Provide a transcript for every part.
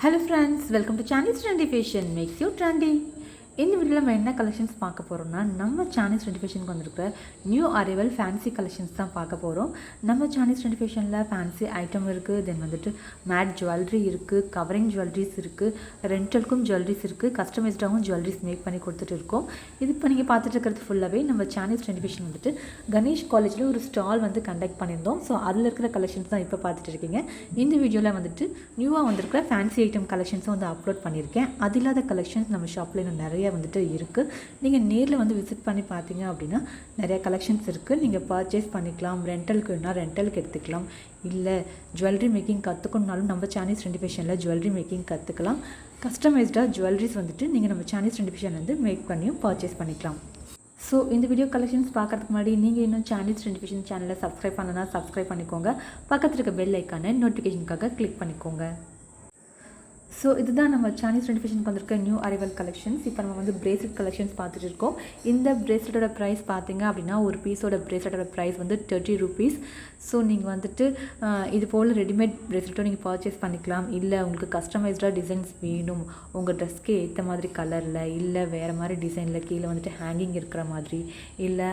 Hello friends, welcome to Chanish Trendy Fashion makes you trendy. இந்த வீடியோவில் நம்ம என்ன கலெக்ஷன்ஸ் பார்க்க போகிறோம்னா நம்ம சானிஸ் ட்ரெண்டி ஃபேஷனுக்கு வந்திருக்கிற நியூ அரைவல் ஃபேன்சி கலெக்ஷன்ஸ் தான் பார்க்க போகிறோம். நம்ம சானிஸ் ட்ரெண்டி ஃபேஷனில் ஃபேன்சி ஐட்டம் இருக்குது, தென் வந்துட்டு மேட் ஜுவல்லரி இருக்குது, கவரிங் ஜுவல்லரிஸ் இருக்குது, ரெண்டலுக்கும் ஜுவல்லரிஸ் இருக்குது, கஸ்டமைஸ்டாகவும் ஜுவல்லரிஸ் மேக் பண்ணி கொடுத்துட்டு இருக்கோம். இது இப்போ நீங்கள் பார்த்துட்டு இருக்கிறது ஃபுல்லாகவே நம்ம சானிஸ் ட்ரெண்டி ஃபேஷன் வந்துட்டு கணேஷ் காலேஜில் ஒரு ஸ்டால் வந்து கண்டக்ட் பண்ணியிருந்தோம். ஸோ அதில் இருக்கிற கலெக்ஷன்ஸ் தான் இப்போ பார்த்துட்டு இருக்கீங்க. இந்த வீடியோவில் வந்துட்டு நியூவாக வந்திருக்கிற ஃபேன்சி ஐட்டம் கலெக்ஷன்ஸும் வந்து அப்லோட் பண்ணியிருக்கேன். அது இல்லாத கலெக்ஷன்ஸ் நம்ம ஷாப்பில் இன்னும் நிறைய வந்துட்டு இருக்குது. நீங்கள் நேரில் வந்து விசிட் பண்ணி பார்த்தீங்க அப்படின்னா நிறைய கலெக்ஷன்ஸ் இருக்குது. நீங்கள் பர்ச்சேஸ் பண்ணிக்கலாம். ரெண்டலுக்கு வேணால் ரெண்டலுக்கு எடுத்துக்கலாம். இல்லை ஜுவல்லரி மேக்கிங் கற்றுக்கணுனாலும் நம்ம சானிஸ் ட்ரெண்டி ஃபேஷனில் ஜுவல்லரி மேக்கிங் கற்றுக்கலாம். கஸ்டமைஸ்டாக ஜுவல்லரிஸ் வந்துட்டு நீங்கள் நம்ம சானிஸ் ட்ரெண்டி ஃபேஷன் வந்து மேக் பண்ணியும் பர்ச்சேஸ் பண்ணிக்கலாம். ஸோ இந்த வீடியோ கலெக்ஷன்ஸ் பார்க்குறதுக்கு முன்னாடி நீங்கள் இன்னும் சானிஸ் ட்ரெண்டி ஃபேஷன் சேனலை சப்ஸ்கிரைப் பண்ணனா சப்ஸ்கிரைப் பண்ணிக்கோங்க. பக்கத்தில் இருக்க பெல் ஐக்கானை நோட்டிஃபிகேஷனுக்காக கிளிக் பண்ணிக்கோங்க. ஸோ இதுதான் நம்ம சானிஸ் ட்ரெண்டி ஃபேஷனுக்கு வந்திருக்க நியூ அரைவல் கலெக்ஷன்ஸ். இப்போ நம்ம வந்து பிரேஸ்லெட் கலெக்ஷன்ஸ் பார்த்துட்டு இருக்கோம். இந்த பிரேஸ்லெட்டோட ப்ரைஸ் பார்த்தீங்க அப்படின்னா ஒரு பீஸோட பிரேஸ்லெட்டோட ப்ரைஸ் வந்து 30 rupees. ஸோ நீங்கள் வந்துட்டு இது போல் ரெடிமேட் பிரேஸ்லெட்டும் நீங்கள் பர்ச்சேஸ் பண்ணிக்கலாம். இல்லை உங்களுக்கு கஸ்டமைஸ்டாக டிசைன்ஸ் வேணும், உங்கள் ட்ரெஸ்க்கு ஏற்ற மாதிரி கலரில், இல்லை வேறு மாதிரி டிசைனில் கீழே வந்துட்டு ஹேங்கிங் இருக்கிற மாதிரி, இல்லை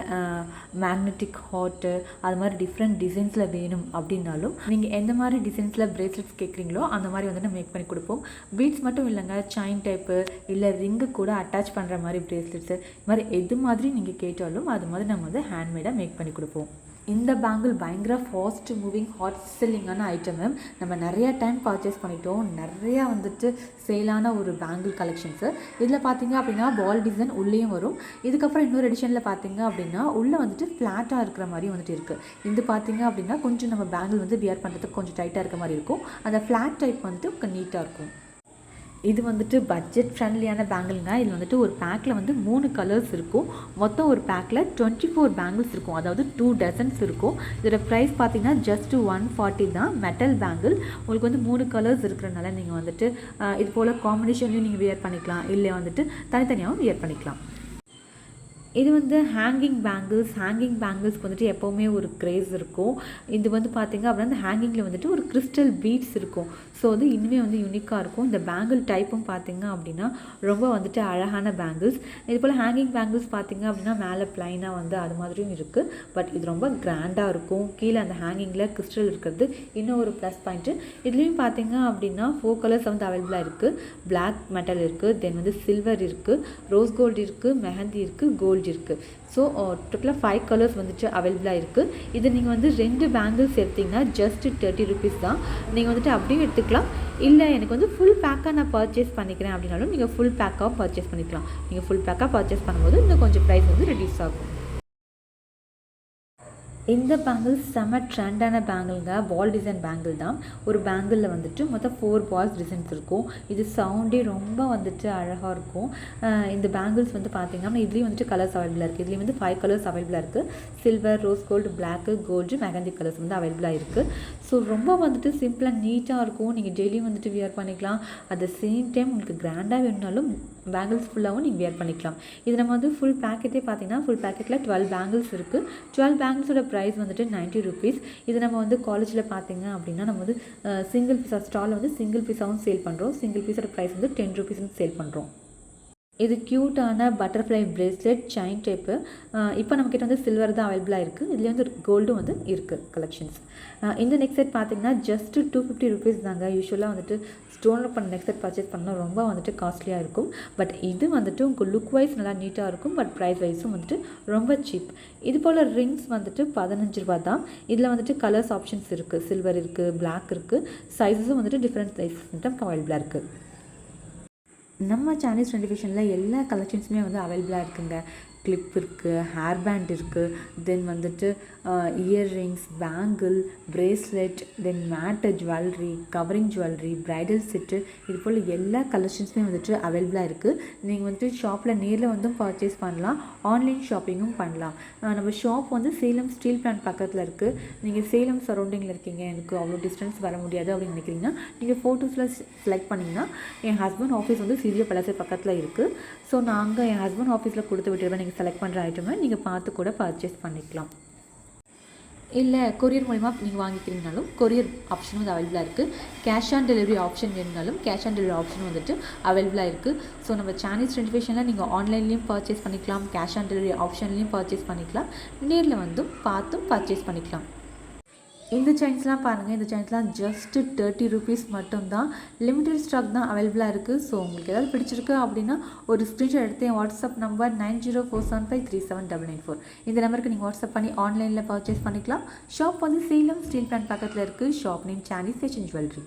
மேக்னெட்டிக் ஹாட்டு, அது மாதிரி டிஃப்ரெண்ட் டிசைன்ஸில் வேணும் அப்படின்னாலும் நீங்கள் எந்த மாதிரி டிசைன்ஸில் பிரேஸ்லெட்ஸ் கேட்குறீங்களோ அந்த மாதிரி வந்துட்டு மேக் பண்ணி கொடுப்போம். பீட்ஸ் மட்டும் இல்லைங்க, செயின் டைப்பு இல்லை ரிங்கு கூட அட்டாச் பண்ணுற மாதிரி பிரேஸ்லெட்ஸு, இது மாதிரி எது மாதிரி நீங்கள் கேட்டாலும் அது மாதிரி நம்ம வந்து ஹேண்ட்மேடாக மேக் பண்ணி கொடுப்போம். இந்த பேங்கிள் பயங்கர ஃபாஸ்ட் மூவிங் ஹாட் செல்லிங்கான ஐட்டம். நம்ம நிறையா டைம் பர்ச்சேஸ் பண்ணிட்டோம். நிறையா வந்துட்டு சேலான ஒரு பேங்கிள் கலெக்ஷன்ஸு. இதில் பார்த்தீங்க அப்படின்னா பால் டிசைன் உள்ளேயும் வரும். இதுக்கப்புறம் இன்னொரு எடிஷனில் பார்த்தீங்க அப்படின்னா உள்ளே வந்துட்டு ஃப்ளாட்டாக இருக்கிற மாதிரி வந்துட்டு இருக்குது. இது பார்த்தீங்க அப்படின்னா கொஞ்சம் நம்ம பேங்கிள் வந்து வியர் பண்ணுறதுக்கு கொஞ்சம் டைட்டாக இருக்க மாதிரி இருக்கும். அந்த ஃப்ளாட் டைப் வந்துட்டு நீட்டாக இருக்கும். இது வந்துட்டு பட்ஜெட் ஃப்ரெண்ட்லியான பேங்கிள்ங்க. இதில் வந்துட்டு ஒரு பேக்கில் வந்து 3 கலர்ஸ் இருக்கும். மொத்தம் ஒரு பேக்கில் 24 பேங்கிள்ஸ் இருக்கும், அதாவது 2 டசன்ஸ் இருக்கும். இதோட ப்ரைஸ் பார்த்தீங்கன்னா ஜஸ்ட் 140 தான். மெட்டல் பேங்கிள் உங்களுக்கு வந்து 3 கலர்ஸ் இருக்கிறனால நீங்கள் வந்துட்டு இது போல் காம்பினேஷன்லையும் நீங்கள் வியர் பண்ணிக்கலாம், இல்லை வந்துட்டு தனித்தனியாகவும் வியர் பண்ணிக்கலாம். இது வந்து ஹேங்கிங் பேங்கிள்ஸ்க்கு வந்துட்டு எப்போவுமே ஒரு க்ரேஸ் இருக்கும். இது வந்து பார்த்திங்க அப்படின்னா அந்த ஹேங்கிங்கில் வந்துட்டு ஒரு கிறிஸ்டல் பீட்ஸ் இருக்கும். ஸோ வந்து இன்னுமே வந்து யூனிக்காக இருக்கும். இந்த பேங்கிள் டைப்பும் பார்த்திங்க அப்படின்னா ரொம்ப வந்துட்டு அழகான பேங்கிள்ஸ். இது போல் ஹேங்கிங் பேங்கிள்ஸ் பார்த்திங்க அப்படின்னா மேலே ப்ளைனாக வந்து அது மாதிரியும் இருக்குது. பட் இது ரொம்ப கிராண்டாக இருக்கும். கீழே அந்த ஹேங்கிங்கில் கிறிஸ்டல் இருக்கிறது இன்னும் ஒரு ப்ளஸ் பாயிண்ட்டு. இதுலேயும் பார்த்திங்க அப்படின்னா 4 கலர்ஸ் வந்து அவைலபிளாக இருக்குது. பிளாக் மெட்டல் இருக்குது, தென் வந்து சில்வர் இருக்குது, ரோஸ் கோல்டு இருக்குது, மெஹந்தி இருக்குது, கோல்டு இருக்குது. ஸோ டோட்டலாக 5 கலர்ஸ் வந்துட்டு அவைலபிளாக இருக்குது. இது நீங்கள் வந்து 2 பேங்கிள்ஸ் எடுத்திங்கன்னா ஜஸ்ட் 30 rupees தான். நீங்கள் வந்துட்டு அப்படியும் எடுத்துக்கலாம். இல்லை எனக்கு வந்து ஃபுல் பேக்காக நான் பர்ச்சேஸ் பண்ணிக்கிறேன் அப்படின்னாலும் நீங்கள் ஃபுல் பேக்காக பர்ச்சேஸ் பண்ணிக்கலாம். நீங்கள் ஃபுல் பேக்காக பர்ச்சேஸ் பண்ணும்போது இன்னும் கொஞ்சம் ப்ரைஸ் வந்து ரெடியூஸ் ஆகும். இந்த பேங்கிள் செம்ம ட்ரெண்டான பேங்கிள்ங்க. பால் டிசைன் பேங்கிள் தான். ஒரு பேங்கிளில் வந்துட்டு மொத்தம் 4 பால்ஸ் டிசைன்ஸ் இருக்கும். இது சவுண்டே ரொம்ப வந்துட்டு அழகாக இருக்கும். இந்த பேங்கிள்ஸ் வந்து பார்த்திங்கன்னா இதுலேயும் வந்துட்டு கலர்ஸ் அவைலபிளாக இருக்குது. இதுலேயும் வந்து 5 கலர்ஸ் அவைலபிளாக இருக்குது. Silver, rose gold, black, gold, mehndi colours வந்து அவைலபிளாக இருக்குது. ஸோ ரொம்ப வந்துட்டு சிம்பிளாக நீட்டாக இருக்கும். நீங்கள் டெய்லியும் வந்துட்டு வியர் பண்ணிக்கலாம். அட் த சேம் டைம் உங்களுக்கு கிராண்டாக வேணுனாலும் பேங்கிள்ஸ் ஃபுல்லாகவும் நீங்கள் வியர் பண்ணிக்கலாம். இது நம்ம வந்து ஃபுல் பேக்கெட்டே பார்த்தீங்கன்னா ஃபுல் பேக்கெட்டில் 12 பேங்கிள்ஸ் இருக்குது. 12 பேங்கிள்ஸோட ப்ரைஸ் வந்துட்டு 90 rupees. இது நம்ம வந்து காலேஜில் பார்த்தீங்க அப்படின்னா நம்ம வந்து சிங்கிள் பீஸாக ஸ்டாலில் வந்து சிங்கிள் பீஸாகவும் சேல் பண்ணுறோம். சிங்கிள் பீஸோட ப்ரைஸ் வந்து 10 rupees சேல் பண்ணுறோம். இது க்யூட்டான பட்டர்ஃப்ளை பிரேஸ்லெட் செயின் டைப்பு. இப்போ நம்மக்கிட்ட வந்து சில்வர் தான் அவைலபிளாக இருக்குது. இதுலேயே வந்து கோல்டும் வந்து இருக்குது கலெக்ஷன்ஸ். இந்த நெக் செட் பார்த்திங்கன்னா ஜஸ்ட்டு 250 rupees தாங்க. யூஸ்வலாக வந்துட்டு ஸ்டோனில் பண்ண நெக் செட் பர்ச்சேஸ் பண்ணால் ரொம்ப வந்துட்டு காஸ்ட்லியாக இருக்கும். பட் இது வந்துட்டு உங்களுக்கு லுக் வைஸ் நல்லா நீட்டாக இருக்கும். பட் ப்ரைஸ் வைஸும் வந்துட்டு ரொம்ப சீப். இது போல் ரிங்ஸ் வந்துட்டு 15 ரூபா தான். இதில் வந்துட்டு கலர்ஸ் ஆப்ஷன்ஸ் இருக்குது. சில்வர் இருக்குது, பிளாக் இருக்குது. சைஸஸும் வந்துட்டு டிஃப்ரெண்ட் சைஸஸ் வந்துட்டு அவைலபிளாக இருக்குது. நம்ம சானிஸ் ட்ரெண்டி ஃபேஷனில் எல்லா கலெக்ஷன்ஸுமே வந்து அவைலபிளாக இருக்குங்க. கிளிப் இருக்குது, ஹேர் பேண்ட் இருக்குது, தென் வந்துட்டு earrings, bangle, bracelet, then matte jewellery, covering jewellery, bridal set, இது போல் எல்லா கலெக்ஷன்ஸுமே வந்துட்டு அவைலபிளாக இருக்குது. நீங்கள் வந்துட்டு ஷாப்பில் நேரில் வந்து பர்ச்சேஸ் பண்ணலாம், ஆன்லைன் ஷாப்பிங்கும் பண்ணலாம். நம்ம ஷாப் வந்து சேலம் ஸ்டீல் பிளான்ட் பக்கத்தில் இருக்குது. நீங்கள் சேலம் சரௌண்டிங்கில் இருக்கீங்க, எனக்கு அவ்வளோ டிஸ்டன்ஸ் வர முடியாது அப்படின்னு நினைக்கிறீங்கன்னா நீங்கள் ஃபோட்டோஸில் செலக்ட் பண்ணிங்கன்னா என் ஹஸ்பண்ட் ஆஃபீஸ் வந்து சிறிய பழசு பக்கத்தில் இருக்குது. ஸோ நாங்கள் என் ஹஸ்பண்ட் ஆஃபீஸில் கொடுத்து விட்டுருவேன். நீங்கள் செலக்ட் பண்ணுற ஐட்டமை நீங்கள் பார்த்து கூட பர்ச்சேஸ் பண்ணிக்கலாம். இல்லை கொரியர் மூலிமா நீங்கள் வாங்கிக்கிறீங்கனாலும் கொரியர் ஆப்ஷனும் வந்து அவைலபிளாக இருக்குது. கேஷ் ஆன் டெலிவரி ஆப்ஷன் வேணுனாலும் கேஷ் ஆன் டெலிவரி ஆப்ஷனும் வந்துட்டு அவைலபிளாக இருக்குது. ஸோ நம்ம சானீஸ் ட்ரெண்டி ஃபேஷனில் நீங்கள் ஆன்லைன்லேயும் பர்ச்சேஸ் பண்ணிக்கலாம், கேஷ் ஆன் டெலிவரி ஆப்ஷன்லேயும் பர்ச்சேஸ் பண்ணிக்கலாம், நேரில் வந்தும் பார்த்தும் பர்ச்சேஸ் பண்ணிக்கலாம். இந்த செயின்ஸ்லாம் பாருங்கள், இந்த செயின்ஸ்லாம் ஜஸ்ட்டு 30 ரூபீஸ் மட்டும்தான். லிமிடெட் ஸ்டாக் தான் அவைலபிளாக இருக்குது. ஸோ உங்களுக்கு ஏதாவது பிடிச்சிருக்கு அப்படின்னா ஒரு ஸ்க்ரீன்ஷாட் எடுத்து என் வாட்ஸ்அப் நம்பர் 9047537994 இந்த நம்பருக்கு நீங்கள் வாட்ஸ்அப் பண்ணி ஆன்லைனில் பர்ச்சேஸ் பண்ணிக்கலாம். ஷாப் வந்து சேலம் ஸ்டீல் பிளான்ட் பக்கத்தில் இருக்குது. Shop name Sanish fashion jewellery.